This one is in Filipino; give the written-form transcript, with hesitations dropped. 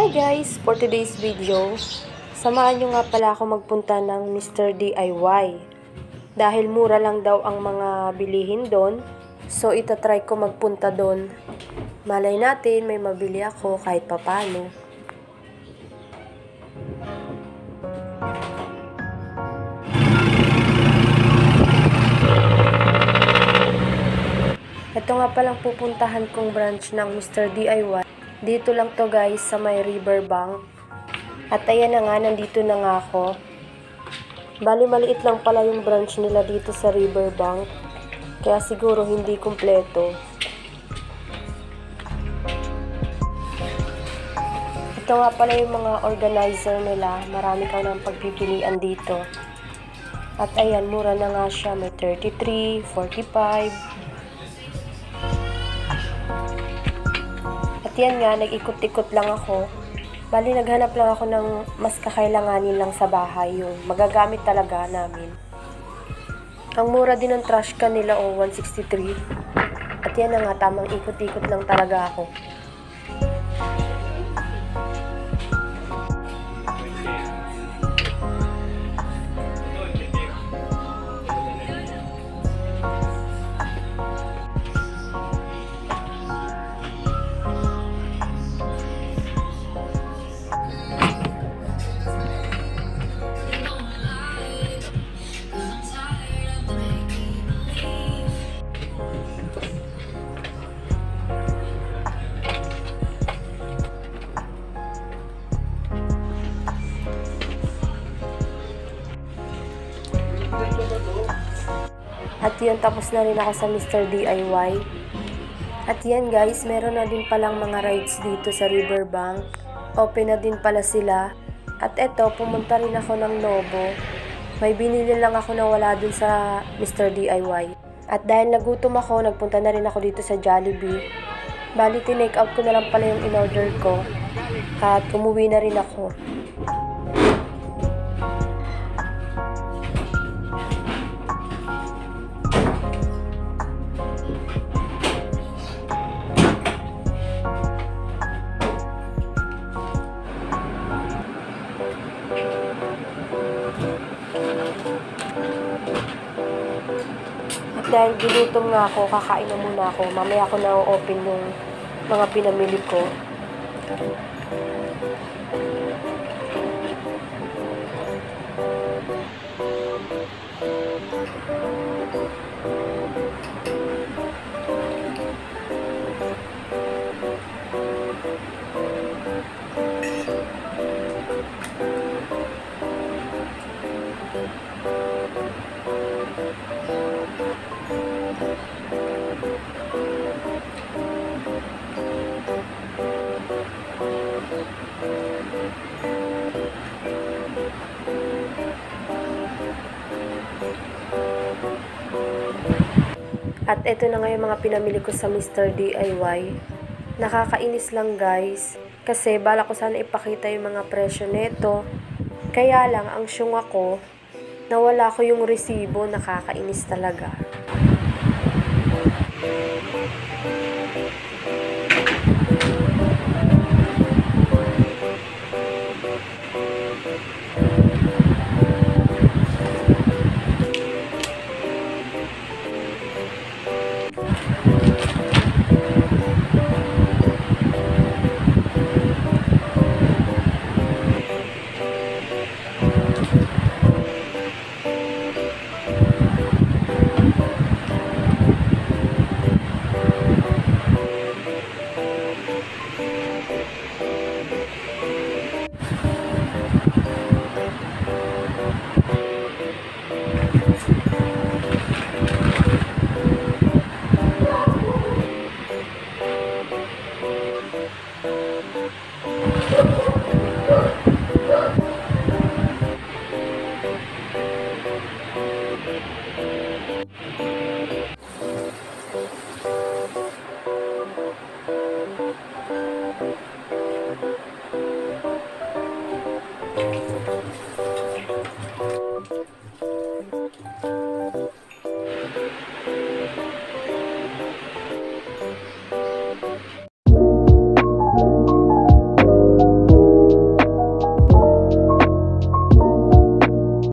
Hi guys! For today's video, samahan nyo nga pala ako magpunta ng Mr. DIY. Dahil mura lang daw ang mga bilihin doon, so itatry ko magpunta doon. Malay natin may mabili ako kahit papano. Ito nga palang pupuntahan kong branch ng Mr. DIY. Dito lang to guys sa may Riverbank. At ayan na nga, nandito na nga ako. Bali maliit lang pala yung branch nila dito sa Riverbank. Kaya siguro hindi kumpleto. Ito nga pala yung mga organizer nila. Marami kang ng pagpipilian dito. At ayan, mura na nga siya. May 33, 45. At yan nga, nag-ikot-ikot lang ako. Bali, naghanap lang ako ng mas kakailanganin lang sa bahay, yung magagamit talaga namin. Ang mura din ng trash can nila, 163. At yan na nga, tamang ikot-ikot lang talaga ako. At yun, tapos na rin ako sa Mr. DIY. At yan guys, meron na din palang mga rides dito sa Riverbank. Open na din pala sila. At eto, pumunta rin ako ng Novo. May binili lang ako na wala dun sa Mr. DIY. At dahil nagutom ako, nagpunta na rin ako dito sa Jollibee. Bali, tinake out ko na lang pala yung in-order ko. At umuwi na rin ako. Dahil ginutom nga ako, kakain na muna ako. Mamaya ako na-open yung mga pinamili ko. At ito na nga yung mga pinamili ko sa Mr. DIY. Nakakainis lang guys. Kasi bala ko sana ipakita yung mga presyo nito. Kaya lang, ang syung ako, nawala ko yung resibo. Nakakainis talaga.